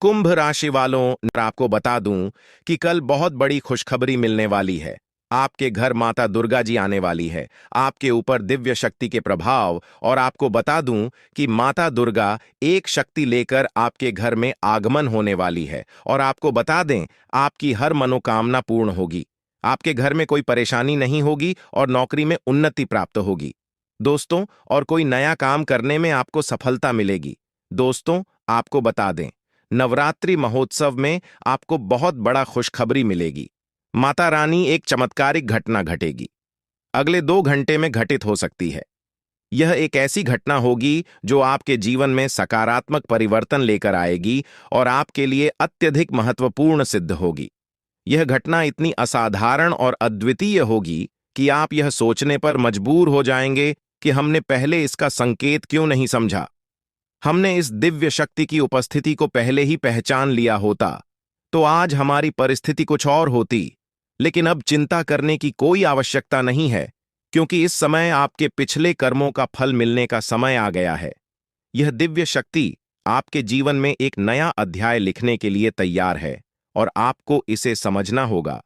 कुंभ राशि वालों, आपको बता दूं कि कल बहुत बड़ी खुशखबरी मिलने वाली है। आपके घर माता दुर्गा जी आने वाली है। आपके ऊपर दिव्य शक्ति के प्रभाव, और आपको बता दूं कि माता दुर्गा एक शक्ति लेकर आपके घर में आगमन होने वाली है। और आपको बता दें, आपकी हर मनोकामना पूर्ण होगी। आपके घर में कोई परेशानी नहीं होगी और नौकरी में उन्नति प्राप्त होगी। दोस्तों, और कोई नया काम करने में आपको सफलता मिलेगी। दोस्तों, आपको बता दें, नवरात्रि महोत्सव में आपको बहुत बड़ा खुशखबरी मिलेगी। माता रानी एक चमत्कारिक घटना घटेगी। अगले 2 घंटे में घटित हो सकती है। यह एक ऐसी घटना होगी जो आपके जीवन में सकारात्मक परिवर्तन लेकर आएगी और आपके लिए अत्यधिक महत्वपूर्ण सिद्ध होगी। यह घटना इतनी असाधारण और अद्वितीय होगी कि आप यह सोचने पर मजबूर हो जाएंगे कि हमने पहले इसका संकेत क्यों नहीं समझा। हमने इस दिव्य शक्ति की उपस्थिति को पहले ही पहचान लिया होता तो आज हमारी परिस्थिति कुछ और होती। लेकिन अब चिंता करने की कोई आवश्यकता नहीं है, क्योंकि इस समय आपके पिछले कर्मों का फल मिलने का समय आ गया है। यह दिव्य शक्ति आपके जीवन में एक नया अध्याय लिखने के लिए तैयार है और आपको इसे समझना होगा।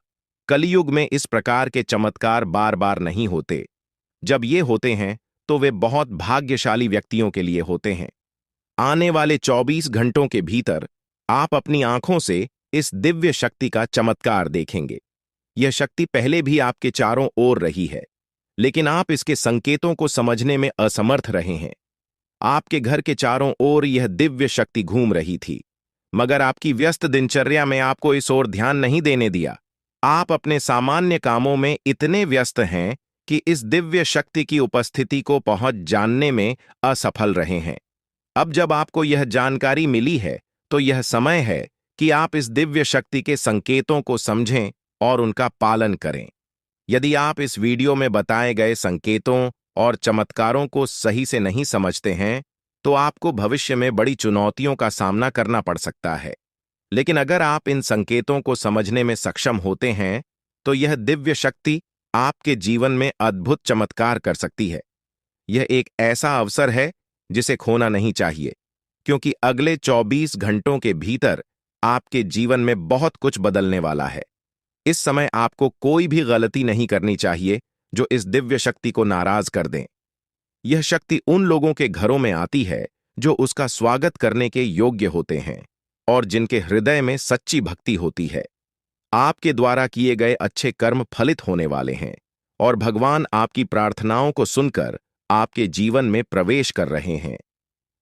कलयुग में इस प्रकार के चमत्कार बार बार नहीं होते। जब ये होते हैं तो वे बहुत भाग्यशाली व्यक्तियों के लिए होते हैं। आने वाले 24 घंटों के भीतर आप अपनी आंखों से इस दिव्य शक्ति का चमत्कार देखेंगे। यह शक्ति पहले भी आपके चारों ओर रही है, लेकिन आप इसके संकेतों को समझने में असमर्थ रहे हैं। आपके घर के चारों ओर यह दिव्य शक्ति घूम रही थी, मगर आपकी व्यस्त दिनचर्या में आपको इस ओर ध्यान नहीं देने दिया। आप अपने सामान्य कामों में इतने व्यस्त हैं कि इस दिव्य शक्ति की उपस्थिति को पहुंच जानने में असफल रहे हैं। अब जब आपको यह जानकारी मिली है, तो यह समय है कि आप इस दिव्य शक्ति के संकेतों को समझें और उनका पालन करें। यदि आप इस वीडियो में बताए गए संकेतों और चमत्कारों को सही से नहीं समझते हैं, तो आपको भविष्य में बड़ी चुनौतियों का सामना करना पड़ सकता है। लेकिन अगर आप इन संकेतों को समझने में सक्षम होते हैं, तो यह दिव्य शक्ति आपके जीवन में अद्भुत चमत्कार कर सकती है। यह एक ऐसा अवसर है जिसे खोना नहीं चाहिए, क्योंकि अगले 24 घंटों के भीतर आपके जीवन में बहुत कुछ बदलने वाला है। इस समय आपको कोई भी गलती नहीं करनी चाहिए जो इस दिव्य शक्ति को नाराज कर दें। यह शक्ति उन लोगों के घरों में आती है जो उसका स्वागत करने के योग्य होते हैं और जिनके हृदय में सच्ची भक्ति होती है। आपके द्वारा किए गए अच्छे कर्म फलित होने वाले हैं और भगवान आपकी प्रार्थनाओं को सुनकर आपके जीवन में प्रवेश कर रहे हैं।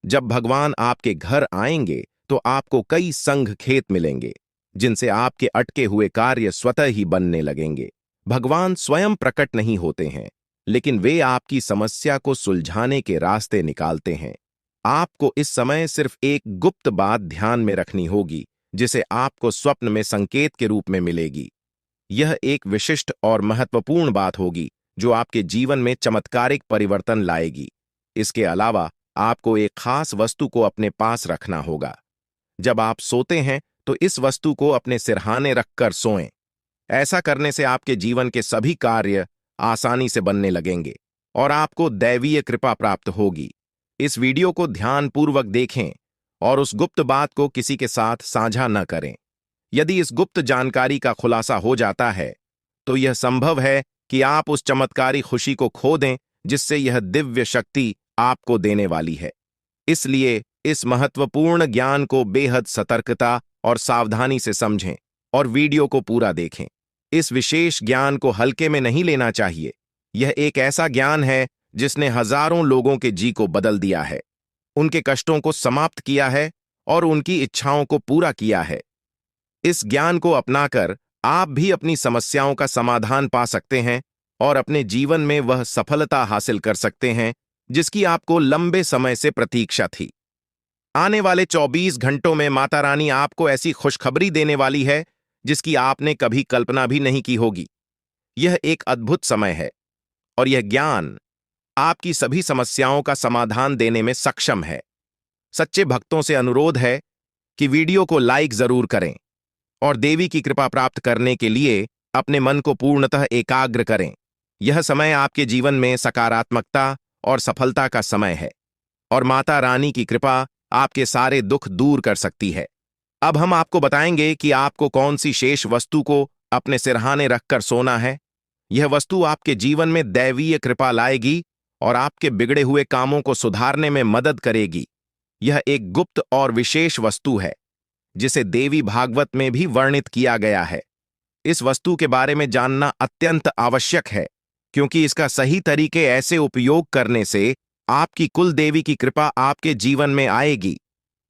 जब भगवान आपके घर आएंगे तो आपको कई संघ खेत मिलेंगे, जिनसे आपके अटके हुए कार्य स्वतः ही बनने लगेंगे। भगवान स्वयं प्रकट नहीं होते हैं, लेकिन वे आपकी समस्या को सुलझाने के रास्ते निकालते हैं। आपको इस समय सिर्फ एक गुप्त बात ध्यान में रखनी होगी, जिसे आपको स्वप्न में संकेत के रूप में मिलेगी। यह एक विशिष्ट और महत्वपूर्ण बात होगी जो आपके जीवन में चमत्कारिक परिवर्तन लाएगी। इसके अलावा आपको एक खास वस्तु को अपने पास रखना होगा। जब आप सोते हैं तो इस वस्तु को अपने सिरहाने रखकर सोएं। ऐसा करने से आपके जीवन के सभी कार्य आसानी से बनने लगेंगे और आपको दैवीय कृपा प्राप्त होगी। इस वीडियो को ध्यानपूर्वक देखें और उस गुप्त बात को किसी के साथ साझा न करें। यदि इस गुप्त जानकारी का खुलासा हो जाता है, तो यह संभव है कि आप उस चमत्कारी खुशी को खो दें जिससे यह दिव्य शक्ति आपको देने वाली है। इसलिए इस महत्वपूर्ण ज्ञान को बेहद सतर्कता और सावधानी से समझें और वीडियो को पूरा देखें। इस विशेष ज्ञान को हल्के में नहीं लेना चाहिए। यह एक ऐसा ज्ञान है जिसने हजारों लोगों के जी को बदल दिया है, उनके कष्टों को समाप्त किया है और उनकी इच्छाओं को पूरा किया है। इस ज्ञान को अपनाकर आप भी अपनी समस्याओं का समाधान पा सकते हैं और अपने जीवन में वह सफलता हासिल कर सकते हैं जिसकी आपको लंबे समय से प्रतीक्षा थी। आने वाले 24 घंटों में माता रानी आपको ऐसी खुशखबरी देने वाली है जिसकी आपने कभी कल्पना भी नहीं की होगी। यह एक अद्भुत समय है और यह ज्ञान आपकी सभी समस्याओं का समाधान देने में सक्षम है। सच्चे भक्तों से अनुरोध है कि वीडियो को लाइक जरूर करें और देवी की कृपा प्राप्त करने के लिए अपने मन को पूर्णतः एकाग्र करें। यह समय आपके जीवन में सकारात्मकता और सफलता का समय है और माता रानी की कृपा आपके सारे दुख दूर कर सकती है। अब हम आपको बताएंगे कि आपको कौन सी शेष वस्तु को अपने सिरहाने रखकर सोना है। यह वस्तु आपके जीवन में दैवीय कृपा लाएगी और आपके बिगड़े हुए कामों को सुधारने में मदद करेगी। यह एक गुप्त और विशेष वस्तु है जिसे देवी भागवत में भी वर्णित किया गया है। इस वस्तु के बारे में जानना अत्यंत आवश्यक है, क्योंकि इसका सही तरीके ऐसे उपयोग करने से आपकी कुल देवी की कृपा आपके जीवन में आएगी।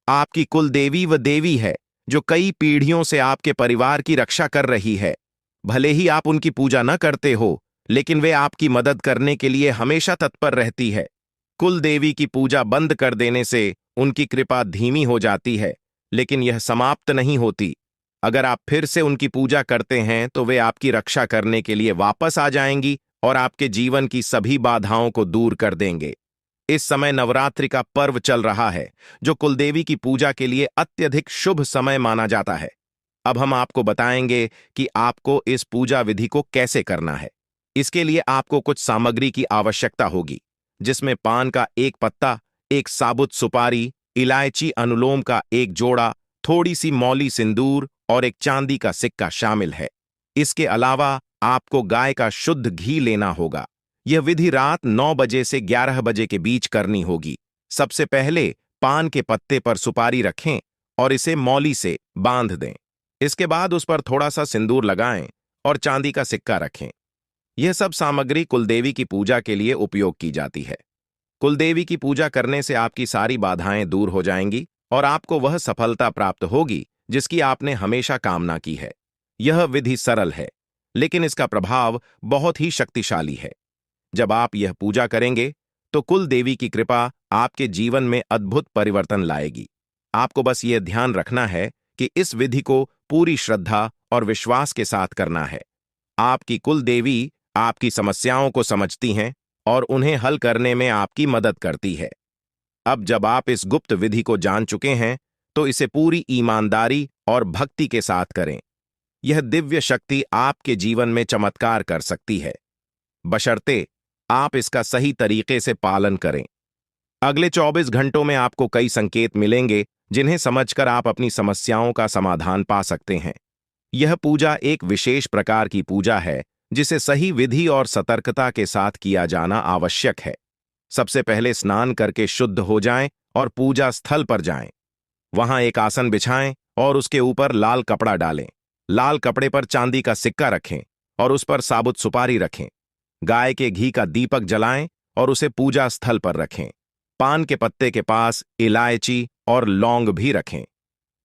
आपकी कुल देवी वह देवी है जो कई पीढ़ियों से आपके परिवार की रक्षा कर रही है। भले ही आप उनकी पूजा न करते हो, लेकिन वे आपकी मदद करने के लिए हमेशा तत्पर रहती है। कुल देवी की पूजा बंद कर देने से उनकी कृपा धीमी हो जाती है, लेकिन यह समाप्त नहीं होती। अगर आप फिर से उनकी पूजा करते हैं तो वे आपकी रक्षा करने के लिए वापस आ जाएंगी और आपके जीवन की सभी बाधाओं को दूर कर देंगे। इस समय नवरात्रि का पर्व चल रहा है, जो कुलदेवी की पूजा के लिए अत्यधिक शुभ समय माना जाता है। अब हम आपको बताएंगे कि आपको इस पूजा विधि को कैसे करना है। इसके लिए आपको कुछ सामग्री की आवश्यकता होगी, जिसमें पान का एक पत्ता, एक साबुत सुपारी, इलायची अनुलोम का एक जोड़ा, थोड़ी सी मौली सिंदूर और एक चांदी का सिक्का शामिल है। इसके अलावा आपको गाय का शुद्ध घी लेना होगा। यह विधि रात 9 बजे से 11 बजे के बीच करनी होगी। सबसे पहले पान के पत्ते पर सुपारी रखें और इसे मौली से बांध दें। इसके बाद उस पर थोड़ा सा सिंदूर लगाएं और चांदी का सिक्का रखें। यह सब सामग्री कुलदेवी की पूजा के लिए उपयोग की जाती है। कुलदेवी की पूजा करने से आपकी सारी बाधाएं दूर हो जाएंगी और आपको वह सफलता प्राप्त होगी जिसकी आपने हमेशा कामना की है। यह विधि सरल है, लेकिन इसका प्रभाव बहुत ही शक्तिशाली है। जब आप यह पूजा करेंगे तो कुल देवी की कृपा आपके जीवन में अद्भुत परिवर्तन लाएगी। आपको बस यह ध्यान रखना है कि इस विधि को पूरी श्रद्धा और विश्वास के साथ करना है। आपकी कुल देवी आपकी समस्याओं को समझती हैं और उन्हें हल करने में आपकी मदद करती है। अब जब आप इस गुप्त विधि को जान चुके हैं, तो इसे पूरी ईमानदारी और भक्ति के साथ करें। यह दिव्य शक्ति आपके जीवन में चमत्कार कर सकती है, बशर्ते आप इसका सही तरीके से पालन करें। अगले 24 घंटों में आपको कई संकेत मिलेंगे जिन्हें समझकर आप अपनी समस्याओं का समाधान पा सकते हैं। यह पूजा एक विशेष प्रकार की पूजा है जिसे सही विधि और सतर्कता के साथ किया जाना आवश्यक है। सबसे पहले स्नान करके शुद्ध हो जाएं और पूजा स्थल पर जाएं। वहां एक आसन बिछाएं और उसके ऊपर लाल कपड़ा डालें। लाल कपड़े पर चांदी का सिक्का रखें और उस पर साबुत सुपारी रखें। गाय के घी का दीपक जलाएं और उसे पूजा स्थल पर रखें। पान के पत्ते के पास इलायची और लौंग भी रखें।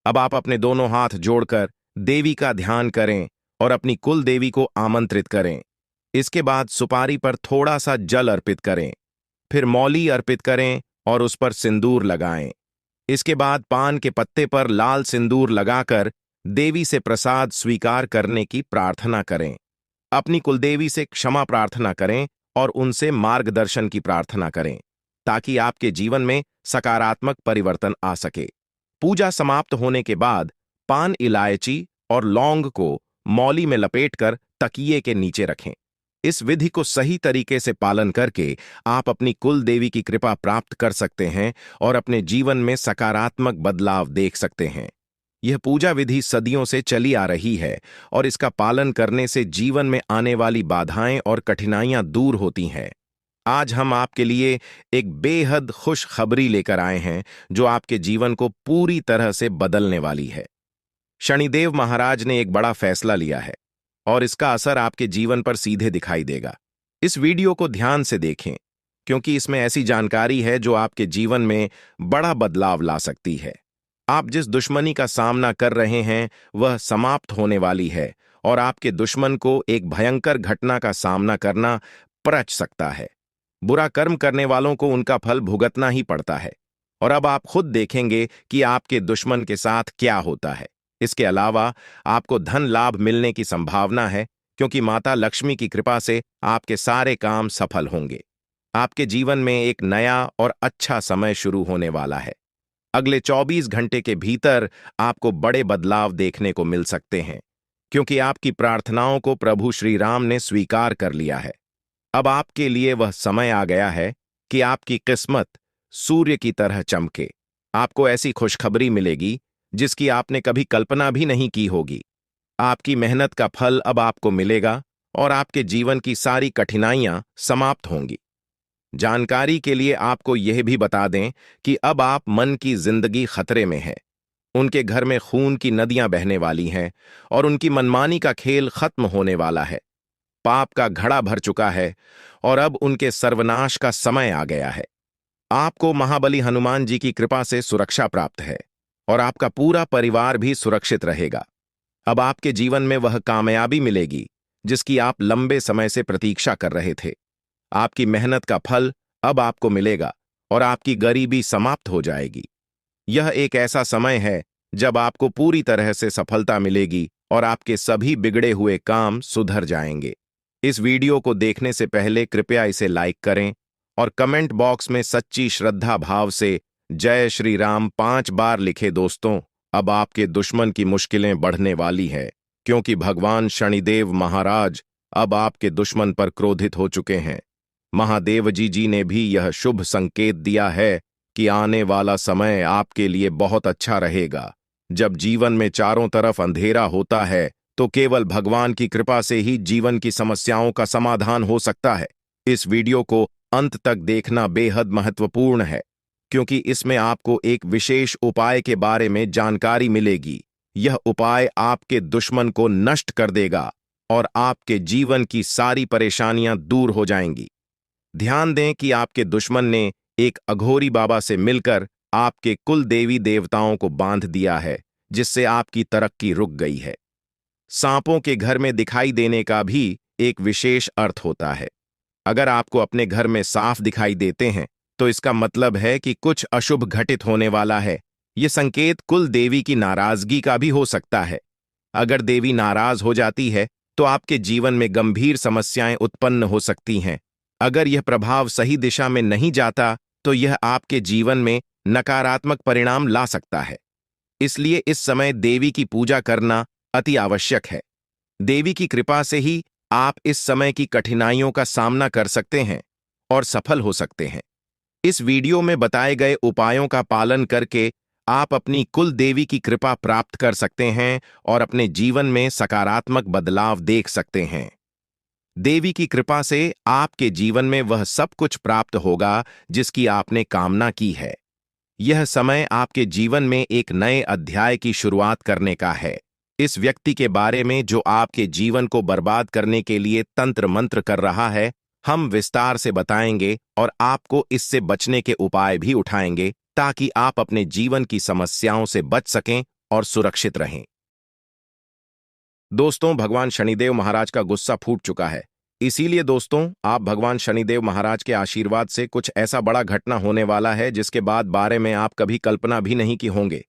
अब आप अपने दोनों हाथ जोड़कर देवी का ध्यान करें और अपनी कुल देवी को आमंत्रित करें। इसके बाद सुपारी पर थोड़ा सा जल अर्पित करें, फिर मौली अर्पित करें और उस पर सिंदूर लगाएं। इसके बाद पान के पत्ते पर लाल सिंदूर लगाकर देवी से प्रसाद स्वीकार करने की प्रार्थना करें। अपनी कुलदेवी से क्षमा प्रार्थना करें और उनसे मार्गदर्शन की प्रार्थना करें, ताकि आपके जीवन में सकारात्मक परिवर्तन आ सके। पूजा समाप्त होने के बाद पान, इलायची और लौंग को मौली में लपेटकर तकिए के नीचे रखें। इस विधि को सही तरीके से पालन करके आप अपनी कुल देवी की कृपा प्राप्त कर सकते हैं और अपने जीवन में सकारात्मक बदलाव देख सकते हैं। यह पूजा विधि सदियों से चली आ रही है और इसका पालन करने से जीवन में आने वाली बाधाएं और कठिनाइयां दूर होती हैं। आज हम आपके लिए एक बेहद खुशखबरी लेकर आए हैं जो आपके जीवन को पूरी तरह से बदलने वाली है। शनिदेव महाराज ने एक बड़ा फैसला लिया है और इसका असर आपके जीवन पर सीधे दिखाई देगा। इस वीडियो को ध्यान से देखें, क्योंकि इसमें ऐसी जानकारी है जो आपके जीवन में बड़ा बदलाव ला सकती है। आप जिस दुश्मनी का सामना कर रहे हैं वह समाप्त होने वाली है और आपके दुश्मन को एक भयंकर घटना का सामना करना पड़ सकता है। बुरा कर्म करने वालों को उनका फल भुगतना ही पड़ता है और अब आप खुद देखेंगे कि आपके दुश्मन के साथ क्या होता है। इसके अलावा आपको धन लाभ मिलने की संभावना है, क्योंकि माता लक्ष्मी की कृपा से आपके सारे काम सफल होंगे। आपके जीवन में एक नया और अच्छा समय शुरू होने वाला है। अगले 24 घंटे के भीतर आपको बड़े बदलाव देखने को मिल सकते हैं, क्योंकि आपकी प्रार्थनाओं को प्रभु श्री राम ने स्वीकार कर लिया है। अब आपके लिए वह समय आ गया है कि आपकी किस्मत सूर्य की तरह चमके। आपको ऐसी खुशखबरी मिलेगी जिसकी आपने कभी कल्पना भी नहीं की होगी। आपकी मेहनत का फल अब आपको मिलेगा और आपके जीवन की सारी कठिनाइयां समाप्त होंगी। जानकारी के लिए आपको यह भी बता दें कि अब आप मन की जिंदगी खतरे में है। उनके घर में खून की नदियां बहने वाली हैं और उनकी मनमानी का खेल खत्म होने वाला है। पाप का घड़ा भर चुका है और अब उनके सर्वनाश का समय आ गया है। आपको महाबली हनुमान जी की कृपा से सुरक्षा प्राप्त है और आपका पूरा परिवार भी सुरक्षित रहेगा। अब आपके जीवन में वह कामयाबी मिलेगी जिसकी आप लंबे समय से प्रतीक्षा कर रहे थे। आपकी मेहनत का फल अब आपको मिलेगा और आपकी गरीबी समाप्त हो जाएगी। यह एक ऐसा समय है जब आपको पूरी तरह से सफलता मिलेगी और आपके सभी बिगड़े हुए काम सुधर जाएंगे। इस वीडियो को देखने से पहले कृपया इसे लाइक करें और कमेंट बॉक्स में सच्ची श्रद्धा भाव से जय श्री राम 5 बार लिखे। दोस्तों, अब आपके दुश्मन की मुश्किलें बढ़ने वाली है क्योंकि भगवान शनिदेव महाराज अब आपके दुश्मन पर क्रोधित हो चुके हैं। महादेव जी ने भी यह शुभ संकेत दिया है कि आने वाला समय आपके लिए बहुत अच्छा रहेगा। जब जीवन में चारों तरफ अंधेरा होता है तो केवल भगवान की कृपा से ही जीवन की समस्याओं का समाधान हो सकता है। इस वीडियो को अंत तक देखना बेहद महत्वपूर्ण है क्योंकि इसमें आपको एक विशेष उपाय के बारे में जानकारी मिलेगी। यह उपाय आपके दुश्मन को नष्ट कर देगा और आपके जीवन की सारी परेशानियां दूर हो जाएंगी। ध्यान दें कि आपके दुश्मन ने एक अघोरी बाबा से मिलकर आपके कुल देवी देवताओं को बांध दिया है, जिससे आपकी तरक्की रुक गई है। सांपों के घर में दिखाई देने का भी एक विशेष अर्थ होता है। अगर आपको अपने घर में सांप दिखाई देते हैं तो इसका मतलब है कि कुछ अशुभ घटित होने वाला है। यह संकेत कुल देवी की नाराजगी का भी हो सकता है। अगर देवी नाराज हो जाती है तो आपके जीवन में गंभीर समस्याएं उत्पन्न हो सकती हैं। अगर यह प्रभाव सही दिशा में नहीं जाता तो यह आपके जीवन में नकारात्मक परिणाम ला सकता है। इसलिए इस समय देवी की पूजा करना अति आवश्यक है। देवी की कृपा से ही आप इस समय की कठिनाइयों का सामना कर सकते हैं और सफल हो सकते हैं। इस वीडियो में बताए गए उपायों का पालन करके आप अपनी कुल देवी की कृपा प्राप्त कर सकते हैं और अपने जीवन में सकारात्मक बदलाव देख सकते हैं। देवी की कृपा से आपके जीवन में वह सब कुछ प्राप्त होगा जिसकी आपने कामना की है। यह समय आपके जीवन में एक नए अध्याय की शुरुआत करने का है। इस व्यक्ति के बारे में जो आपके जीवन को बर्बाद करने के लिए तंत्र मंत्र कर रहा है, हम विस्तार से बताएंगे और आपको इससे बचने के उपाय भी उठाएंगे ताकि आप अपने जीवन की समस्याओं से बच सकें और सुरक्षित रहें। दोस्तों, भगवान शनिदेव महाराज का गुस्सा फूट चुका है। इसीलिए दोस्तों, आप भगवान शनिदेव महाराज के आशीर्वाद से कुछ ऐसा बड़ा घटना होने वाला है जिसके बारे में आप कभी कल्पना भी नहीं की होंगे।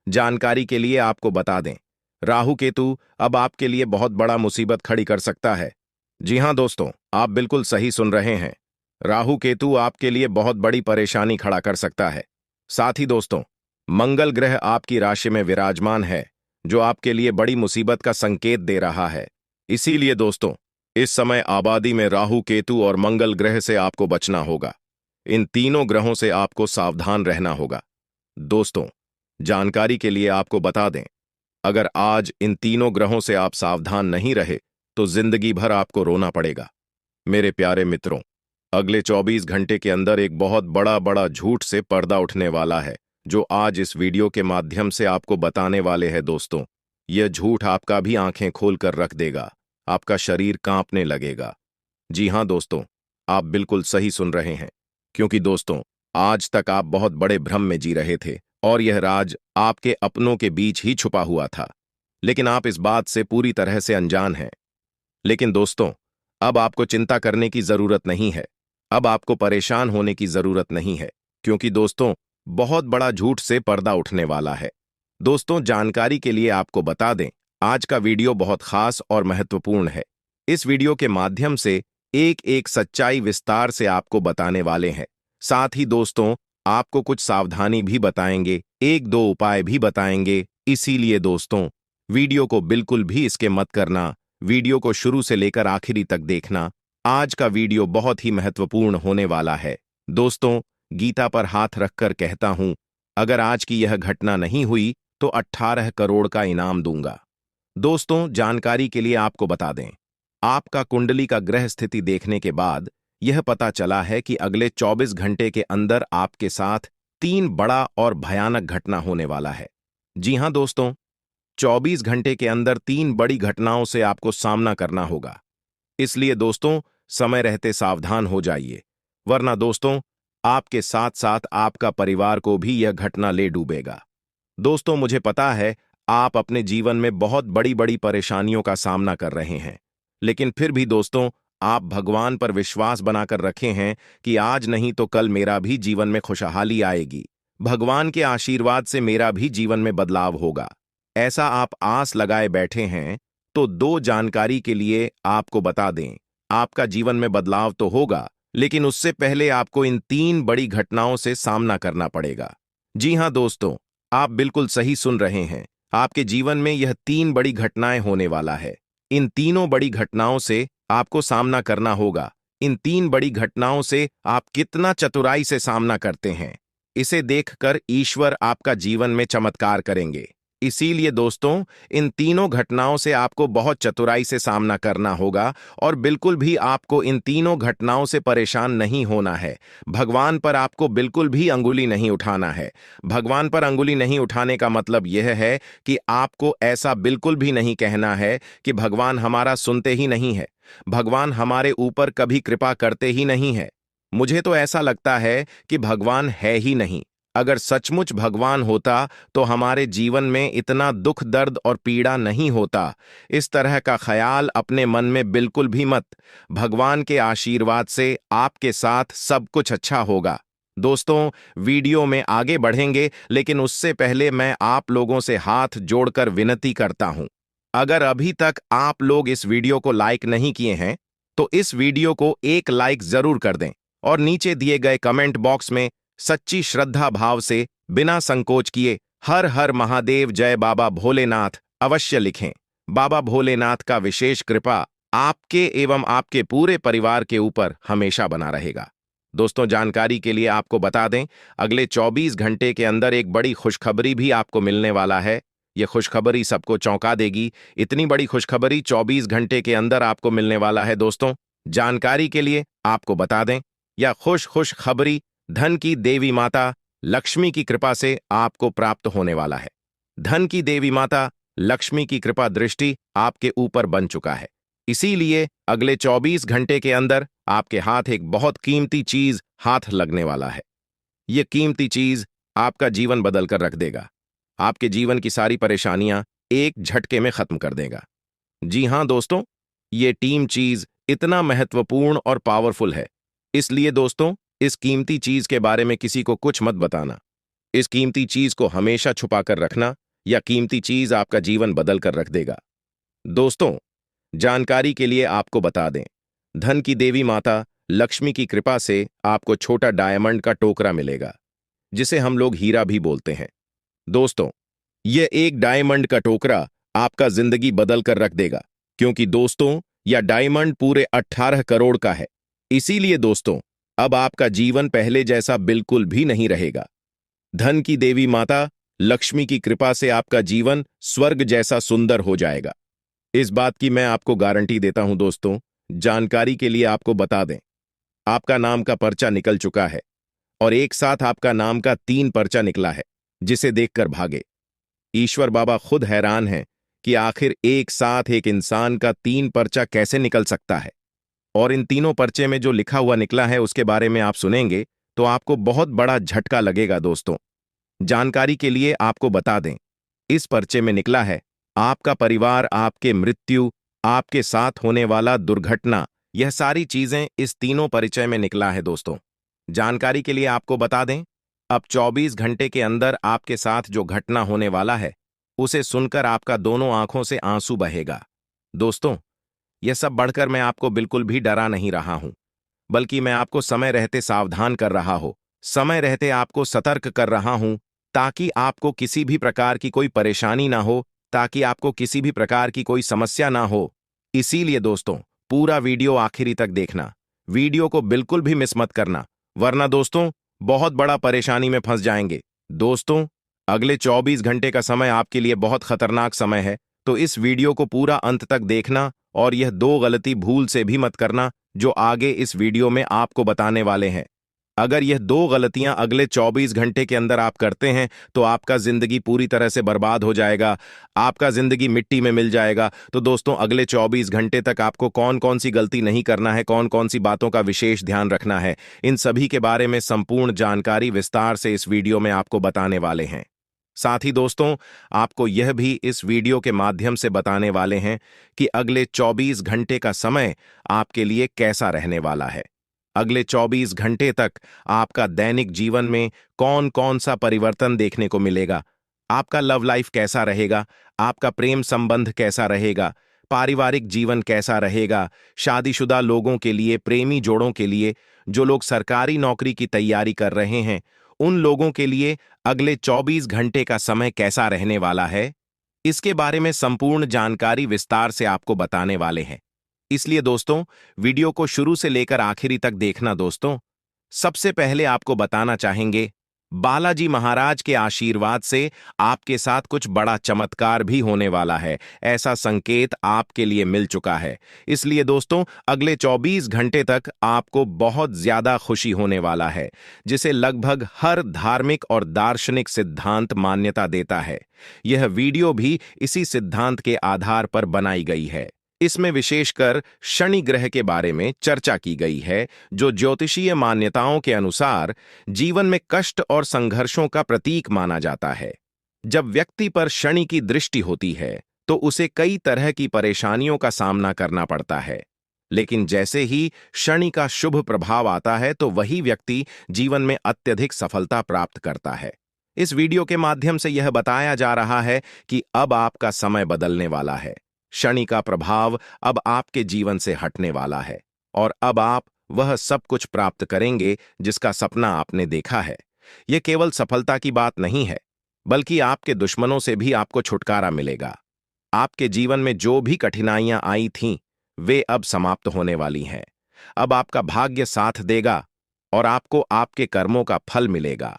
जानकारी के लिए आपको बता दें, राहु केतु अब आपके लिए बहुत बड़ा मुसीबत खड़ी कर सकता है। जी हां दोस्तों, आप बिल्कुल सही सुन रहे हैं। राहु केतु आपके लिए बहुत बड़ी परेशानी खड़ा कर सकता है। साथ ही दोस्तों, मंगल ग्रह आपकी राशि में विराजमान है जो आपके लिए बड़ी मुसीबत का संकेत दे रहा है। इसीलिए दोस्तों, इस समय आबादी में राहु केतु और मंगल ग्रह से आपको बचना होगा। इन तीनों ग्रहों से आपको सावधान रहना होगा। दोस्तों, जानकारी के लिए आपको बता दें, अगर आज इन तीनों ग्रहों से आप सावधान नहीं रहे तो जिंदगी भर आपको रोना पड़ेगा। मेरे प्यारे मित्रों, अगले 24 घंटे के अंदर एक बहुत बड़ा झूठ से पर्दा उठने वाला है जो आज इस वीडियो के माध्यम से आपको बताने वाले हैं। दोस्तों, यह झूठ आपका भी आंखें खोलकर रख देगा। आपका शरीर कांपने लगेगा। जी हां दोस्तों, आप बिल्कुल सही सुन रहे हैं, क्योंकि दोस्तों, आज तक आप बहुत बड़े भ्रम में जी रहे थे और यह राज आपके अपनों के बीच ही छुपा हुआ था, लेकिन आप इस बात से पूरी तरह से अनजान हैं। लेकिन दोस्तों, अब आपको चिंता करने की जरूरत नहीं है। अब आपको परेशान होने की जरूरत नहीं है, क्योंकि दोस्तों, बहुत बड़ा झूठ से पर्दा उठने वाला है। दोस्तों, जानकारी के लिए आपको बता दें, आज का वीडियो बहुत खास और महत्वपूर्ण है। इस वीडियो के माध्यम से एक एक सच्चाई विस्तार से आपको बताने वाले हैं। साथ ही दोस्तों, आपको कुछ सावधानी भी बताएंगे, एक दो उपाय भी बताएंगे। इसीलिए दोस्तों, वीडियो को बिल्कुल भी स्किप मत करना। वीडियो को शुरू से लेकर आखिरी तक देखना। आज का वीडियो बहुत ही महत्वपूर्ण होने वाला है। दोस्तों, गीता पर हाथ रखकर कहता हूं, अगर आज की यह घटना नहीं हुई तो 18 करोड़ का इनाम दूंगा। दोस्तों, जानकारी के लिए आपको बता दें, आपका कुंडली का ग्रह स्थिति देखने के बाद यह पता चला है कि अगले 24 घंटे के अंदर आपके साथ 3 बड़ा और भयानक घटना होने वाला है। जी हां दोस्तों, 24 घंटे के अंदर 3 बड़ी घटनाओं से आपको सामना करना होगा। इसलिए दोस्तों, समय रहते सावधान हो जाइए, वरना दोस्तों आपके साथ साथ आपका परिवार को भी यह घटना ले डूबेगा। दोस्तों, मुझे पता है आप अपने जीवन में बहुत बड़ी बड़ी परेशानियों का सामना कर रहे हैं, लेकिन फिर भी दोस्तों आप भगवान पर विश्वास बनाकर रखे हैं कि आज नहीं तो कल मेरा भी जीवन में खुशहाली आएगी, भगवान के आशीर्वाद से मेरा भी जीवन में बदलाव होगा, ऐसा आप आस लगाए बैठे हैं। तो 2 जानकारी के लिए आपको बता दें, आपका जीवन में बदलाव तो होगा, लेकिन उससे पहले आपको इन 3 बड़ी घटनाओं से सामना करना पड़ेगा। जी हां दोस्तों, आप बिल्कुल सही सुन रहे हैं, आपके जीवन में यह 3 बड़ी घटनाएं होने वाला है। इन तीनों बड़ी घटनाओं से आपको सामना करना होगा। इन 3 बड़ी घटनाओं से आप कितना चतुराई से सामना करते हैं, इसे देखकर ईश्वर आपका जीवन में चमत्कार करेंगे। इसीलिए दोस्तों, इन तीनों घटनाओं से आपको बहुत चतुराई से सामना करना होगा और बिल्कुल भी आपको इन तीनों घटनाओं से परेशान नहीं होना है। भगवान पर आपको बिल्कुल भी अंगुली नहीं उठाना है। भगवान पर अंगुली नहीं उठाने का मतलब यह है कि आपको ऐसा बिल्कुल भी नहीं कहना है कि भगवान हमारा सुनते ही नहीं है, भगवान हमारे ऊपर कभी कृपा करते ही नहीं है। मुझे तो ऐसा लगता है कि भगवान है ही नहीं। अगर सचमुच भगवान होता तो हमारे जीवन में इतना दुख दर्द और पीड़ा नहीं होता। इस तरह का ख्याल अपने मन में बिल्कुल भी मत। भगवान के आशीर्वाद से आपके साथ सब कुछ अच्छा होगा। दोस्तों, वीडियो में आगे बढ़ेंगे, लेकिन उससे पहले मैं आप लोगों से हाथ जोड़कर विनती करता हूं, अगर अभी तक आप लोग इस वीडियो को लाइक नहीं किए हैं तो इस वीडियो को एक लाइक जरूर कर दें और नीचे दिए गए कमेंट बॉक्स में सच्ची श्रद्धा भाव से बिना संकोच किए हर हर महादेव जय बाबा भोलेनाथ अवश्य लिखें। बाबा भोलेनाथ का विशेष कृपा आपके एवं आपके पूरे परिवार के ऊपर हमेशा बना रहेगा। दोस्तों, जानकारी के लिए आपको बता दें, अगले 24 घंटे के अंदर एक बड़ी खुशखबरी भी आपको मिलने वाला है। यह खुशखबरी सबको चौंका देगी। इतनी बड़ी खुशखबरी 24 घंटे के अंदर आपको मिलने वाला है। दोस्तों, जानकारी के लिए आपको बता दें, यह खुश खबरी धन की देवी माता लक्ष्मी की कृपा से आपको प्राप्त होने वाला है। धन की देवी माता लक्ष्मी की कृपा दृष्टि आपके ऊपर बन चुका है। इसीलिए अगले 24 घंटे के अंदर आपके हाथ एक बहुत कीमती चीज हाथ लगने वाला है। यह कीमती चीज आपका जीवन बदल कर रख देगा। आपके जीवन की सारी परेशानियां एक झटके में खत्म कर देगा। जी हां दोस्तों, यह टीम चीज इतना महत्वपूर्ण और पावरफुल है, इसलिए दोस्तों इस कीमती चीज के बारे में किसी को कुछ मत बताना। इस कीमती चीज को हमेशा छुपा कर रखना, या कीमती चीज आपका जीवन बदल कर रख देगा। दोस्तों, जानकारी के लिए आपको बता दें, धन की देवी माता लक्ष्मी की कृपा से आपको छोटा डायमंड का टोकरा मिलेगा, जिसे हम लोग हीरा भी बोलते हैं। दोस्तों, यह एक डायमंड का टोकरा आपका जिंदगी बदल कर रख देगा, क्योंकि दोस्तों यह डायमंड पूरे 18 करोड़ का है। इसीलिए दोस्तों अब आपका जीवन पहले जैसा बिल्कुल भी नहीं रहेगा। धन की देवी माता लक्ष्मी की कृपा से आपका जीवन स्वर्ग जैसा सुंदर हो जाएगा। इस बात की मैं आपको गारंटी देता हूं। दोस्तों, जानकारी के लिए आपको बता दें, आपका नाम का पर्चा निकल चुका है और एक साथ आपका नाम का 3 पर्चा निकला है, जिसे देखकर भागे। ईश्वर बाबा खुद हैरान हैं कि आखिर एक साथ एक इंसान का 3 पर्चा कैसे निकल सकता है। और इन तीनों पर्चे में जो लिखा हुआ निकला है उसके बारे में आप सुनेंगे तो आपको बहुत बड़ा झटका लगेगा। दोस्तों, जानकारी के लिए आपको बता दें, इस पर्चे में निकला है आपका परिवार, आपके मृत्यु, आपके साथ होने वाला दुर्घटना, यह सारी चीजें इस तीनों परिचय में निकला है। दोस्तों, जानकारी के लिए आपको बता दें, अब 24 घंटे के अंदर आपके साथ जो घटना होने वाला है उसे सुनकर आपका दोनों आंखों से आंसू बहेगा। दोस्तों, यह सब बढ़कर मैं आपको बिल्कुल भी डरा नहीं रहा हूं, बल्कि मैं आपको समय रहते सावधान कर रहा हूं, समय रहते आपको सतर्क कर रहा हूं, ताकि आपको किसी भी प्रकार की कोई परेशानी ना हो, ताकि आपको किसी भी प्रकार की कोई समस्या ना हो। इसीलिए दोस्तों पूरा वीडियो आखिरी तक देखना, वीडियो को बिल्कुल भी मिस मत करना, वरना दोस्तों बहुत बड़ा परेशानी में फंस जाएंगे। दोस्तों, अगले 24 घंटे का समय आपके लिए बहुत खतरनाक समय है, तो इस वीडियो को पूरा अंत तक देखना और यह दो गलती भूल से भी मत करना जो आगे इस वीडियो में आपको बताने वाले हैं। अगर यह दो गलतियां अगले 24 घंटे के अंदर आप करते हैं तो आपका जिंदगी पूरी तरह से बर्बाद हो जाएगा, आपका जिंदगी मिट्टी में मिल जाएगा। तो दोस्तों, अगले 24 घंटे तक आपको कौन कौन सी गलती नहीं करना है, कौन कौन सी बातों का विशेष ध्यान रखना है, इन सभी के बारे में संपूर्ण जानकारी विस्तार से इस वीडियो में आपको बताने वाले हैं। साथ ही दोस्तों, आपको यह भी इस वीडियो के माध्यम से बताने वाले हैं कि अगले 24 घंटे का समय आपके लिए कैसा रहने वाला है। अगले 24 घंटे तक आपका दैनिक जीवन में कौन कौन सा परिवर्तन देखने को मिलेगा, आपका लव लाइफ कैसा रहेगा, आपका प्रेम संबंध कैसा रहेगा, पारिवारिक जीवन कैसा रहेगा, शादीशुदा लोगों के लिए, प्रेमी जोड़ों के लिए, जो लोग सरकारी नौकरी की तैयारी कर रहे हैं, उन लोगों के लिए अगले 24 घंटे का समय कैसा रहने वाला है, इसके बारे में संपूर्ण जानकारी विस्तार से आपको बताने वाले हैं। इसलिए दोस्तों, वीडियो को शुरू से लेकर आखिरी तक देखना। दोस्तों, सबसे पहले आपको बताना चाहेंगे, बालाजी महाराज के आशीर्वाद से आपके साथ कुछ बड़ा चमत्कार भी होने वाला है, ऐसा संकेत आपके लिए मिल चुका है। इसलिए दोस्तों, अगले 24 घंटे तक आपको बहुत ज्यादा खुशी होने वाला है, जिसे लगभग हर धार्मिक और दार्शनिक सिद्धांत मान्यता देता है। यह वीडियो भी इसी सिद्धांत के आधार पर बनाई गई है। इसमें विशेषकर शनि ग्रह के बारे में चर्चा की गई है, जो ज्योतिषीय मान्यताओं के अनुसार जीवन में कष्ट और संघर्षों का प्रतीक माना जाता है। जब व्यक्ति पर शनि की दृष्टि होती है तो उसे कई तरह की परेशानियों का सामना करना पड़ता है, लेकिन जैसे ही शनि का शुभ प्रभाव आता है तो वही व्यक्ति जीवन में अत्यधिक सफलता प्राप्त करता है। इस वीडियो के माध्यम से यह बताया जा रहा है कि अब आपका समय बदलने वाला है। शनि का प्रभाव अब आपके जीवन से हटने वाला है और अब आप वह सब कुछ प्राप्त करेंगे जिसका सपना आपने देखा है। यह केवल सफलता की बात नहीं है, बल्कि आपके दुश्मनों से भी आपको छुटकारा मिलेगा। आपके जीवन में जो भी कठिनाइयां आई थीं, वे अब समाप्त होने वाली हैं। अब आपका भाग्य साथ देगा और आपको आपके कर्मों का फल मिलेगा।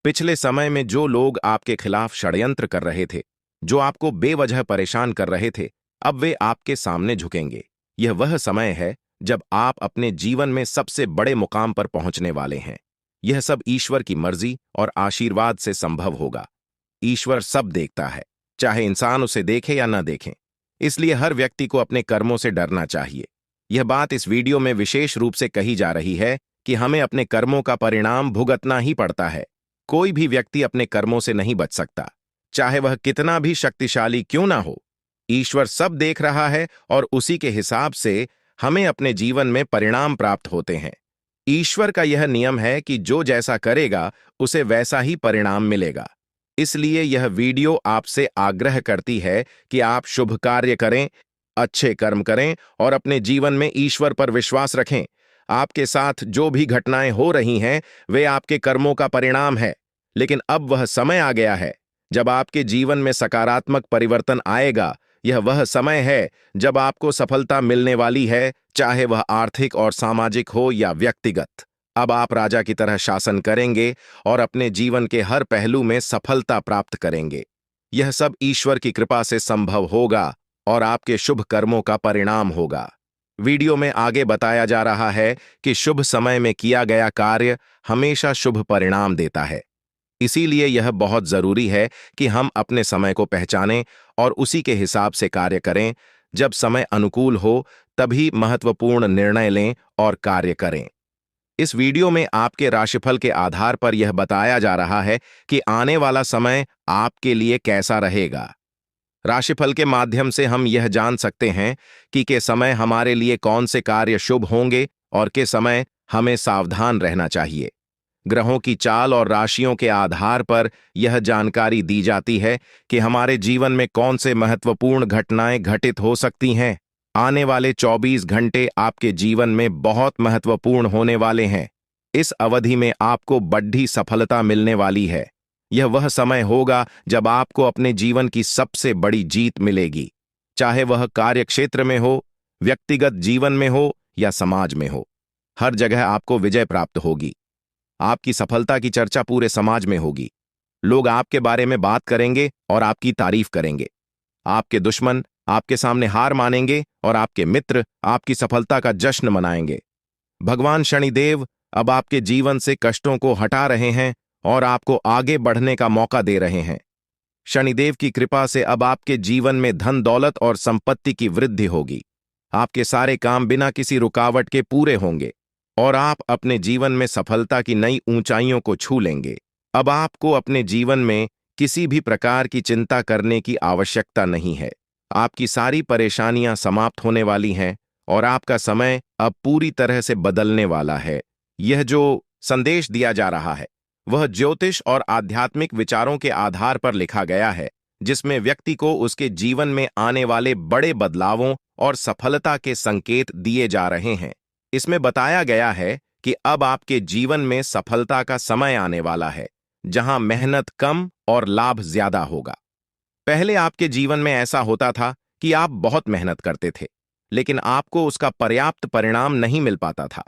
पिछले समय में जो लोग आपके खिलाफ षड्यंत्र कर रहे थे, जो आपको बेवजह परेशान कर रहे थे, अब वे आपके सामने झुकेंगे। यह वह समय है जब आप अपने जीवन में सबसे बड़े मुकाम पर पहुंचने वाले हैं। यह सब ईश्वर की मर्जी और आशीर्वाद से संभव होगा। ईश्वर सब देखता है, चाहे इंसान उसे देखे या न देखें। इसलिए हर व्यक्ति को अपने कर्मों से डरना चाहिए। यह बात इस वीडियो में विशेष रूप से कही जा रही है कि हमें अपने कर्मों का परिणाम भुगतना ही पड़ता है। कोई भी व्यक्ति अपने कर्मों से नहीं बच सकता, चाहे वह कितना भी शक्तिशाली क्यों ना हो। ईश्वर सब देख रहा है और उसी के हिसाब से हमें अपने जीवन में परिणाम प्राप्त होते हैं। ईश्वर का यह नियम है कि जो जैसा करेगा उसे वैसा ही परिणाम मिलेगा। इसलिए यह वीडियो आपसे आग्रह करती है कि आप शुभ कार्य करें, अच्छे कर्म करें और अपने जीवन में ईश्वर पर विश्वास रखें। आपके साथ जो भी घटनाएं हो रही हैं, वे आपके कर्मों का परिणाम है, लेकिन अब वह समय आ गया है जब आपके जीवन में सकारात्मक परिवर्तन आएगा। यह वह समय है जब आपको सफलता मिलने वाली है, चाहे वह आर्थिक और सामाजिक हो या व्यक्तिगत। अब आप राजा की तरह शासन करेंगे और अपने जीवन के हर पहलू में सफलता प्राप्त करेंगे। यह सब ईश्वर की कृपा से संभव होगा और आपके शुभ कर्मों का परिणाम होगा। वीडियो में आगे बताया जा रहा है कि शुभ समय में किया गया कार्य हमेशा शुभ परिणाम देता है। इसीलिए यह बहुत जरूरी है कि हम अपने समय को पहचानें और उसी के हिसाब से कार्य करें। जब समय अनुकूल हो तभी महत्वपूर्ण निर्णय लें और कार्य करें। इस वीडियो में आपके राशिफल के आधार पर यह बताया जा रहा है कि आने वाला समय आपके लिए कैसा रहेगा। राशिफल के माध्यम से हम यह जान सकते हैं कि के समय हमारे लिए कौन से कार्य शुभ होंगे और के समय हमें सावधान रहना चाहिए। ग्रहों की चाल और राशियों के आधार पर यह जानकारी दी जाती है कि हमारे जीवन में कौन से महत्वपूर्ण घटनाएं घटित हो सकती हैं। आने वाले 24 घंटे आपके जीवन में बहुत महत्वपूर्ण होने वाले हैं। इस अवधि में आपको बड़ी सफलता मिलने वाली है। यह वह समय होगा जब आपको अपने जीवन की सबसे बड़ी जीत मिलेगी, चाहे वह कार्यक्षेत्र में हो, व्यक्तिगत जीवन में हो या समाज में हो। हर जगह आपको विजय प्राप्त होगी। आपकी सफलता की चर्चा पूरे समाज में होगी। लोग आपके बारे में बात करेंगे और आपकी तारीफ करेंगे। आपके दुश्मन आपके सामने हार मानेंगे और आपके मित्र आपकी सफलता का जश्न मनाएंगे। भगवान शनिदेव अब आपके जीवन से कष्टों को हटा रहे हैं और आपको आगे बढ़ने का मौका दे रहे हैं। शनिदेव की कृपा से अब आपके जीवन में धन दौलत और संपत्ति की वृद्धि होगी। आपके सारे काम बिना किसी रुकावट के पूरे होंगे और आप अपने जीवन में सफलता की नई ऊंचाइयों को छू लेंगे। अब आपको अपने जीवन में किसी भी प्रकार की चिंता करने की आवश्यकता नहीं है। आपकी सारी परेशानियां समाप्त होने वाली हैं और आपका समय अब पूरी तरह से बदलने वाला है। यह जो संदेश दिया जा रहा है वह ज्योतिष और आध्यात्मिक विचारों के आधार पर लिखा गया है, जिसमें व्यक्ति को उसके जीवन में आने वाले बड़े बदलावों और सफलता के संकेत दिए जा रहे हैं। इसमें बताया गया है कि अब आपके जीवन में सफलता का समय आने वाला है, जहां मेहनत कम और लाभ ज्यादा होगा। पहले आपके जीवन में ऐसा होता था कि आप बहुत मेहनत करते थे, लेकिन आपको उसका पर्याप्त परिणाम नहीं मिल पाता था।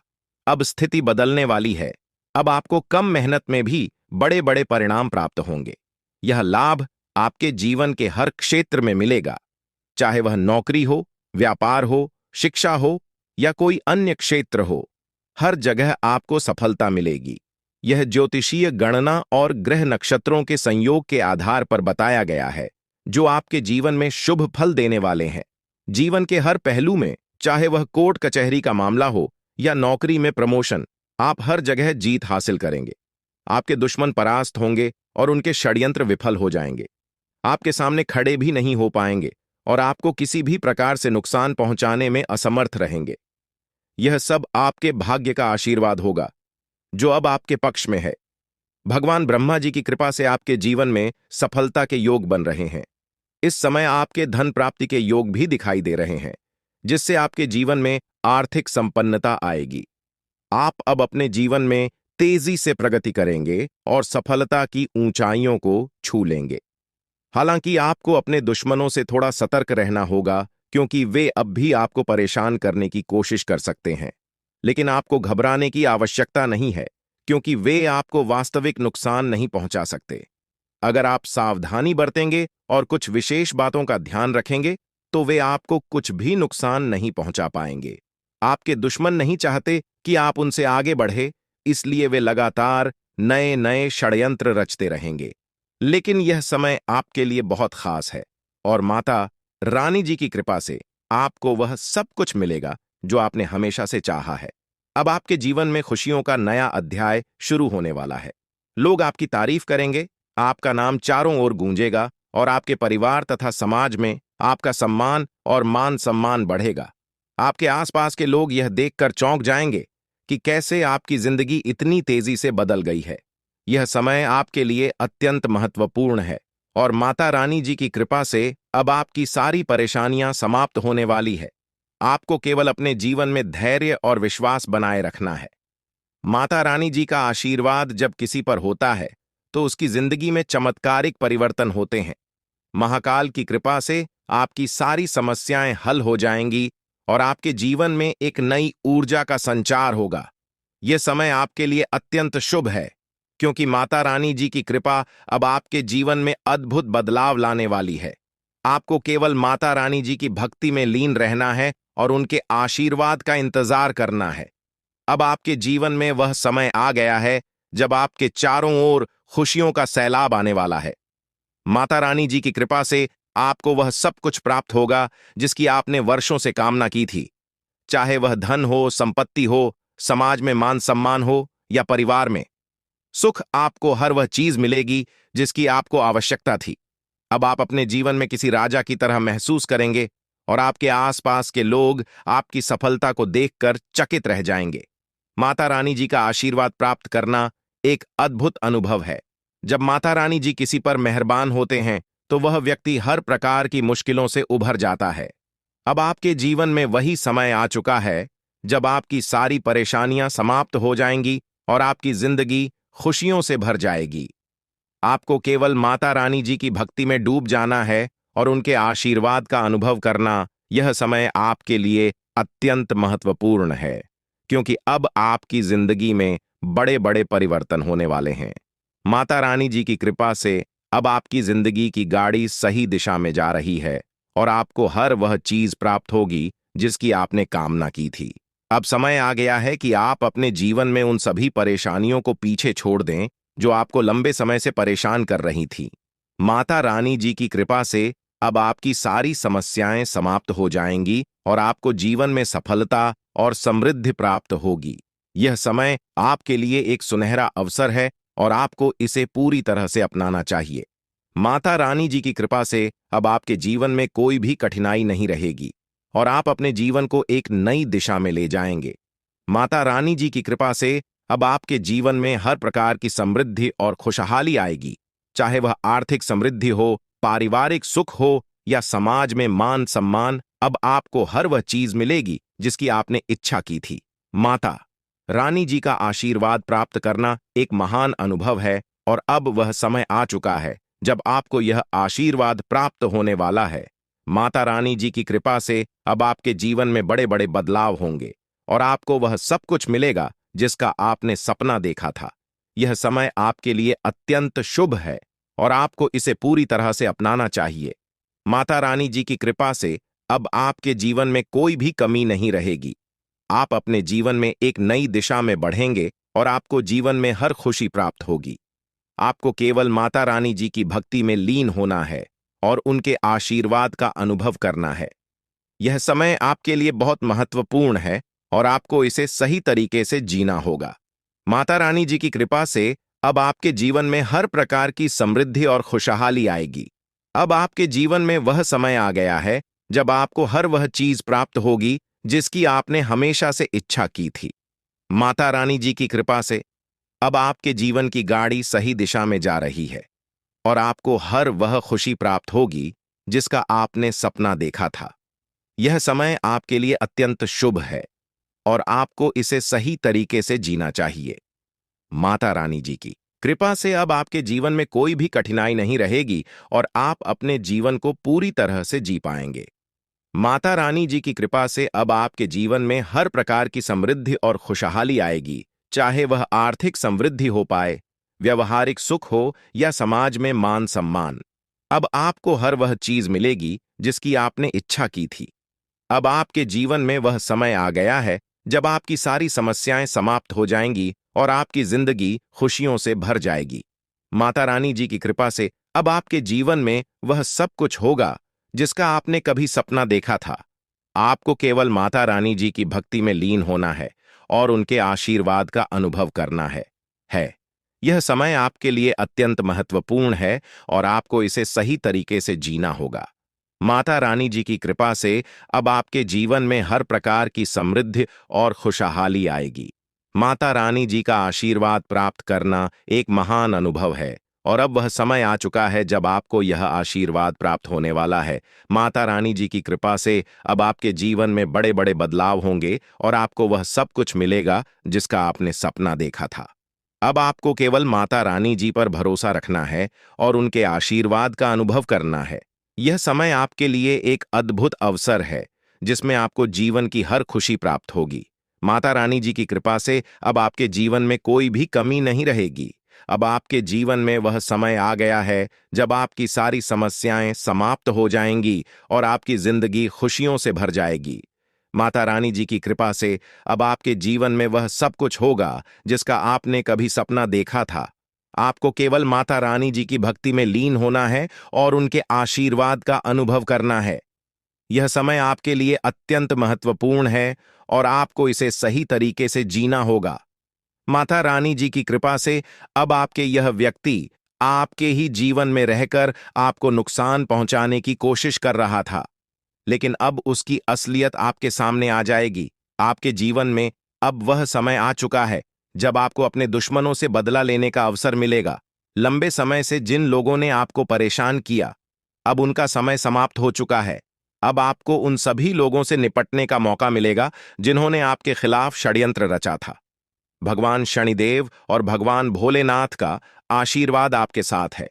अब स्थिति बदलने वाली है। अब आपको कम मेहनत में भी बड़े बड़े परिणाम प्राप्त होंगे। यह लाभ आपके जीवन के हर क्षेत्र में मिलेगा, चाहे वह नौकरी हो, व्यापार हो, शिक्षा हो या कोई अन्य क्षेत्र हो। हर जगह आपको सफलता मिलेगी। यह ज्योतिषीय गणना और ग्रह नक्षत्रों के संयोग के आधार पर बताया गया है, जो आपके जीवन में शुभ फल देने वाले हैं। जीवन के हर पहलू में, चाहे वह कोर्ट कचहरी का मामला हो या नौकरी में प्रमोशन, आप हर जगह जीत हासिल करेंगे। आपके दुश्मन परास्त होंगे और उनके षड्यंत्र विफल हो जाएंगे। आपके सामने खड़े भी नहीं हो पाएंगे और आपको किसी भी प्रकार से नुकसान पहुंचाने में असमर्थ रहेंगे। यह सब आपके भाग्य का आशीर्वाद होगा, जो अब आपके पक्ष में है। भगवान ब्रह्मा जी की कृपा से आपके जीवन में सफलता के योग बन रहे हैं। इस समय आपके धन प्राप्ति के योग भी दिखाई दे रहे हैं, जिससे आपके जीवन में आर्थिक संपन्नता आएगी। आप अब अपने जीवन में तेजी से प्रगति करेंगे और सफलता की ऊंचाइयों को छू लेंगे। हालांकि आपको अपने दुश्मनों से थोड़ा सतर्क रहना होगा, क्योंकि वे अब भी आपको परेशान करने की कोशिश कर सकते हैं। लेकिन आपको घबराने की आवश्यकता नहीं है, क्योंकि वे आपको वास्तविक नुकसान नहीं पहुंचा सकते। अगर आप सावधानी बरतेंगे और कुछ विशेष बातों का ध्यान रखेंगे, तो वे आपको कुछ भी नुकसान नहीं पहुंचा पाएंगे। आपके दुश्मन नहीं चाहते कि आप उनसे आगे बढ़े, इसलिए वे लगातार नए नए षड्यंत्र रचते रहेंगे। लेकिन यह समय आपके लिए बहुत खास है और माता रानी जी की कृपा से आपको वह सब कुछ मिलेगा जो आपने हमेशा से चाहा है। अब आपके जीवन में खुशियों का नया अध्याय शुरू होने वाला है। लोग आपकी तारीफ करेंगे, आपका नाम चारों ओर गूंजेगा और आपके परिवार तथा समाज में आपका सम्मान और मान सम्मान बढ़ेगा। आपके आसपास के लोग यह देखकर चौंक जाएंगे कि कैसे आपकी जिंदगी इतनी तेजी से बदल गई है। यह समय आपके लिए अत्यंत महत्वपूर्ण है और माता रानी जी की कृपा से अब आपकी सारी परेशानियां समाप्त होने वाली है। आपको केवल अपने जीवन में धैर्य और विश्वास बनाए रखना है। माता रानी जी का आशीर्वाद जब किसी पर होता है तो उसकी जिंदगी में चमत्कारिक परिवर्तन होते हैं। महाकाल की कृपा से आपकी सारी समस्याएं हल हो जाएंगी और आपके जीवन में एक नई ऊर्जा का संचार होगा। यह समय आपके लिए अत्यंत शुभ है, क्योंकि माता रानी जी की कृपा अब आपके जीवन में अद्भुत बदलाव लाने वाली है। आपको केवल माता रानी जी की भक्ति में लीन रहना है और उनके आशीर्वाद का इंतजार करना है। अब आपके जीवन में वह समय आ गया है जब आपके चारों ओर खुशियों का सैलाब आने वाला है। माता रानी जी की कृपा से आपको वह सब कुछ प्राप्त होगा जिसकी आपने वर्षों से कामना की थी, चाहे वह धन हो, संपत्ति हो, समाज में मान सम्मान हो या परिवार में सुख। आपको हर वह चीज मिलेगी जिसकी आपको आवश्यकता थी। अब आप अपने जीवन में किसी राजा की तरह महसूस करेंगे और आपके आसपास के लोग आपकी सफलता को देखकर चकित रह जाएंगे। माता रानी जी का आशीर्वाद प्राप्त करना एक अद्भुत अनुभव है। जब माता रानी जी किसी पर मेहरबान होते हैं तो वह व्यक्ति हर प्रकार की मुश्किलों से उभर जाता है। अब आपके जीवन में वही समय आ चुका है जब आपकी सारी परेशानियां समाप्त हो जाएंगी और आपकी जिंदगी खुशियों से भर जाएगी। आपको केवल माता रानी जी की भक्ति में डूब जाना है और उनके आशीर्वाद का अनुभव करना। यह समय आपके लिए अत्यंत महत्वपूर्ण है, क्योंकि अब आपकी जिंदगी में बड़े बड़े परिवर्तन होने वाले हैं। माता रानी जी की कृपा से अब आपकी जिंदगी की गाड़ी सही दिशा में जा रही है और आपको हर वह चीज प्राप्त होगी जिसकी आपने कामना की थी। अब समय आ गया है कि आप अपने जीवन में उन सभी परेशानियों को पीछे छोड़ दें जो आपको लंबे समय से परेशान कर रही थी। माता रानी जी की कृपा से अब आपकी सारी समस्याएं समाप्त हो जाएंगी और आपको जीवन में सफलता और समृद्धि प्राप्त होगी। यह समय आपके लिए एक सुनहरा अवसर है और आपको इसे पूरी तरह से अपनाना चाहिए। माता रानी जी की कृपा से अब आपके जीवन में कोई भी कठिनाई नहीं रहेगी और आप अपने जीवन को एक नई दिशा में ले जाएंगे। माता रानी जी की कृपा से अब आपके जीवन में हर प्रकार की समृद्धि और खुशहाली आएगी, चाहे वह आर्थिक समृद्धि हो, पारिवारिक सुख हो या समाज में मान सम्मान। अब आपको हर वह चीज मिलेगी जिसकी आपने इच्छा की थी। माता रानी जी का आशीर्वाद प्राप्त करना एक महान अनुभव है और अब वह समय आ चुका है जब आपको यह आशीर्वाद प्राप्त होने वाला है। माता रानी जी की कृपा से अब आपके जीवन में बड़े बड़े बदलाव होंगे और आपको वह सब कुछ मिलेगा जिसका आपने सपना देखा था। यह समय आपके लिए अत्यंत शुभ है और आपको इसे पूरी तरह से अपनाना चाहिए। माता रानी जी की कृपा से अब आपके जीवन में कोई भी कमी नहीं रहेगी। आप अपने जीवन में एक नई दिशा में बढ़ेंगे और आपको जीवन में हर खुशी प्राप्त होगी। आपको केवल माता रानी जी की भक्ति में लीन होना है और उनके आशीर्वाद का अनुभव करना है। यह समय आपके लिए बहुत महत्वपूर्ण है और आपको इसे सही तरीके से जीना होगा। माता रानी जी की कृपा से अब आपके जीवन में हर प्रकार की समृद्धि और खुशहाली आएगी। अब आपके जीवन में वह समय आ गया है जब आपको हर वह चीज प्राप्त होगी जिसकी आपने हमेशा से इच्छा की थी। माता रानी जी की कृपा से अब आपके जीवन की गाड़ी सही दिशा में जा रही है और आपको हर वह खुशी प्राप्त होगी जिसका आपने सपना देखा था। यह समय आपके लिए अत्यंत शुभ है और आपको इसे सही तरीके से जीना चाहिए। माता रानी जी की कृपा से अब आपके जीवन में कोई भी कठिनाई नहीं रहेगी और आप अपने जीवन को पूरी तरह से जी पाएंगे। माता रानी जी की कृपा से अब आपके जीवन में हर प्रकार की समृद्धि और खुशहाली आएगी, चाहे वह आर्थिक समृद्धि हो पाए, व्यवहारिक सुख हो या समाज में मान सम्मान। अब आपको हर वह चीज मिलेगी जिसकी आपने इच्छा की थी। अब आपके जीवन में वह समय आ गया है जब आपकी सारी समस्याएं समाप्त हो जाएंगी और आपकी जिंदगी खुशियों से भर जाएगी। माता रानी जी की कृपा से अब आपके जीवन में वह सब कुछ होगा जिसका आपने कभी सपना देखा था। आपको केवल माता रानी जी की भक्ति में लीन होना है और उनके आशीर्वाद का अनुभव करना है। यह समय आपके लिए अत्यंत महत्वपूर्ण है और आपको इसे सही तरीके से जीना होगा। माता रानी जी की कृपा से अब आपके जीवन में हर प्रकार की समृद्धि और खुशहाली आएगी। माता रानी जी का आशीर्वाद प्राप्त करना एक महान अनुभव है और अब वह समय आ चुका है जब आपको यह आशीर्वाद प्राप्त होने वाला है। माता रानी जी की कृपा से अब आपके जीवन में बड़े बड़े बदलाव होंगे और आपको वह सब कुछ मिलेगा जिसका आपने सपना देखा था। अब आपको केवल माता रानी जी पर भरोसा रखना है और उनके आशीर्वाद का अनुभव करना है। यह समय आपके लिए एक अद्भुत अवसर है जिसमें आपको जीवन की हर खुशी प्राप्त होगी। माता रानी जी की कृपा से अब आपके जीवन में कोई भी कमी नहीं रहेगी। अब आपके जीवन में वह समय आ गया है जब आपकी सारी समस्याएं समाप्त हो जाएंगी और आपकी जिंदगी खुशियों से भर जाएगी। माता रानी जी की कृपा से अब आपके जीवन में वह सब कुछ होगा जिसका आपने कभी सपना देखा था। आपको केवल माता रानी जी की भक्ति में लीन होना है और उनके आशीर्वाद का अनुभव करना है। यह समय आपके लिए अत्यंत महत्वपूर्ण है और आपको इसे सही तरीके से जीना होगा। माता रानी जी की कृपा से अब आपके यह व्यक्ति आपके ही जीवन में रहकर आपको नुकसान पहुंचाने की कोशिश कर रहा था, लेकिन अब उसकी असलियत आपके सामने आ जाएगी। आपके जीवन में अब वह समय आ चुका है जब आपको अपने दुश्मनों से बदला लेने का अवसर मिलेगा। लंबे समय से जिन लोगों ने आपको परेशान किया, अब उनका समय समाप्त हो चुका है। अब आपको उन सभी लोगों से निपटने का मौका मिलेगा जिन्होंने आपके खिलाफ षड्यंत्र रचा था। भगवान शनिदेव और भगवान भोलेनाथ का आशीर्वाद आपके साथ है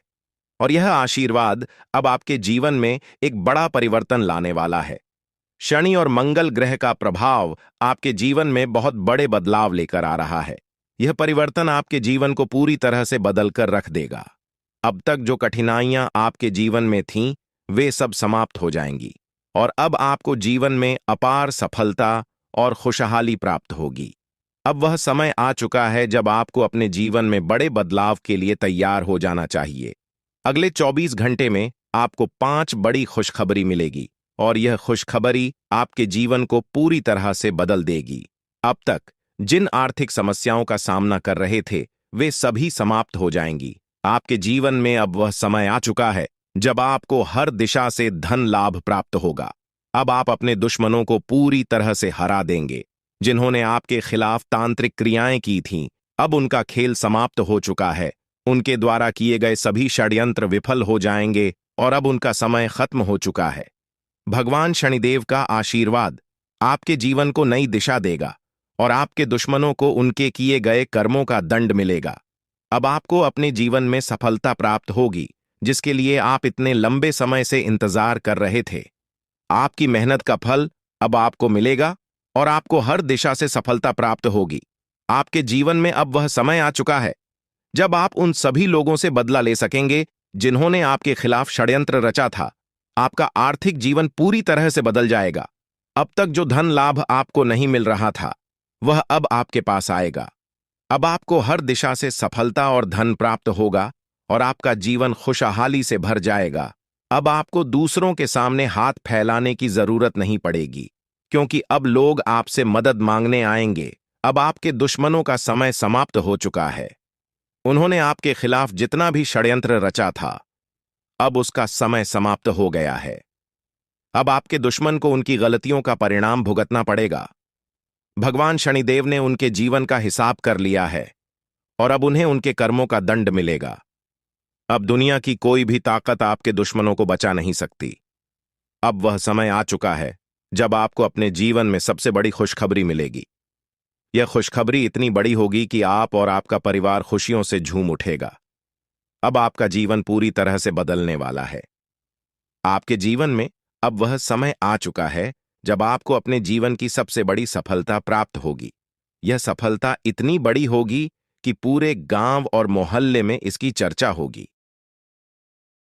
और यह आशीर्वाद अब आपके जीवन में एक बड़ा परिवर्तन लाने वाला है। शनि और मंगल ग्रह का प्रभाव आपके जीवन में बहुत बड़े बदलाव लेकर आ रहा है। यह परिवर्तन आपके जीवन को पूरी तरह से बदलकर रख देगा। अब तक जो कठिनाइयां आपके जीवन में थीं, वे सब समाप्त हो जाएंगी और अब आपको जीवन में अपार सफलता और खुशहाली प्राप्त होगी। अब वह समय आ चुका है जब आपको अपने जीवन में बड़े बदलाव के लिए तैयार हो जाना चाहिए। अगले 24 घंटे में आपको 5 बड़ी खुशखबरी मिलेगी और यह खुशखबरी आपके जीवन को पूरी तरह से बदल देगी। अब तक जिन आर्थिक समस्याओं का सामना कर रहे थे, वे सभी समाप्त हो जाएंगी। आपके जीवन में अब वह समय आ चुका है जब आपको हर दिशा से धन लाभ प्राप्त होगा। अब आप अपने दुश्मनों को पूरी तरह से हरा देंगे। जिन्होंने आपके खिलाफ तांत्रिक क्रियाएं की थीं, अब उनका खेल समाप्त हो चुका है। उनके द्वारा किए गए सभी षड्यंत्र विफल हो जाएंगे और अब उनका समय खत्म हो चुका है। भगवान शनिदेव का आशीर्वाद आपके जीवन को नई दिशा देगा और आपके दुश्मनों को उनके किए गए कर्मों का दंड मिलेगा। अब आपको अपने जीवन में सफलता प्राप्त होगी, जिसके लिए आप इतने लंबे समय से इंतजार कर रहे थे। आपकी मेहनत का फल अब आपको मिलेगा और आपको हर दिशा से सफलता प्राप्त होगी। आपके जीवन में अब वह समय आ चुका है जब आप उन सभी लोगों से बदला ले सकेंगे जिन्होंने आपके खिलाफ षड्यंत्र रचा था। आपका आर्थिक जीवन पूरी तरह से बदल जाएगा। अब तक जो धन लाभ आपको नहीं मिल रहा था, वह अब आपके पास आएगा। अब आपको हर दिशा से सफलता और धन प्राप्त होगा और आपका जीवन खुशहाली से भर जाएगा। अब आपको दूसरों के सामने हाथ फैलाने की जरूरत नहीं पड़ेगी, क्योंकि अब लोग आपसे मदद मांगने आएंगे। अब आपके दुश्मनों का समय समाप्त हो चुका है। उन्होंने आपके खिलाफ जितना भी षड्यंत्र रचा था, अब उसका समय समाप्त हो गया है। अब आपके दुश्मन को उनकी गलतियों का परिणाम भुगतना पड़ेगा। भगवान शनिदेव ने उनके जीवन का हिसाब कर लिया है और अब उन्हें उनके कर्मों का दंड मिलेगा। अब दुनिया की कोई भी ताकत आपके दुश्मनों को बचा नहीं सकती। अब वह समय आ चुका है जब आपको अपने जीवन में सबसे बड़ी खुशखबरी मिलेगी। यह खुशखबरी इतनी बड़ी होगी कि आप और आपका परिवार खुशियों से झूम उठेगा। अब आपका जीवन पूरी तरह से बदलने वाला है। आपके जीवन में अब वह समय आ चुका है जब आपको अपने जीवन की सबसे बड़ी सफलता प्राप्त होगी। यह सफलता इतनी बड़ी होगी कि पूरे गांव और मोहल्ले में इसकी चर्चा होगी।